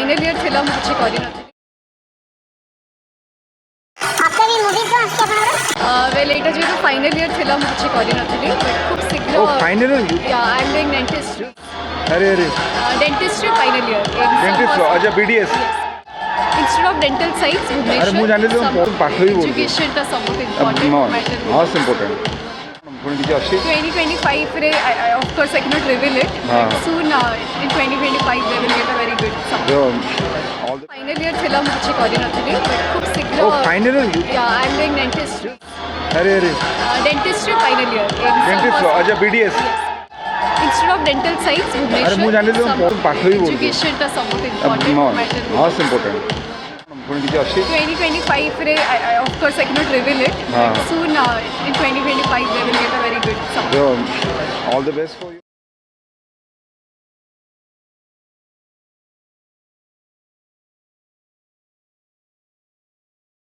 final year थिला मु किछि करि नथि आपका भी मूवी को आजके आपनर वेल एटा जे फाइनल ईयर थिला मु किछि करि नथि खूब शीघ्र फाइनल या आई एम डूइंग डेंटिस्ट्री अरे अरे डेंटिस्ट्री फाइनल ईयर डेंटिस्ट अच्छा BDS instead of dental science अरे मु जानि तो पाठ ही बोल एजुकेशन टा सब इम्पोर्टेंट मैटर हां इम्पोर्टेंट पुणी किछि अछि 2025 ray of course I can not reveal it soon in 2025 they will get a very good subject all final year थिला मु किछि करि नथि खूब शीघ्र फाइनल या आई एम डूइंग डेंटिस्ट्री अरे अरे डेंटिस्ट्री फाइनल ईयर डेंटिस्ट अच्छा BDS instead of dental science अरे मु जानि तो पाठ ही बोल एजुकेशन टा सब इम्पोर्टेंट मैटर हां इम्पोर्टेंट पुणी किछि अछि 2025 ray of course I can not reveal it soon in 2025 they will get a very good subject all the best for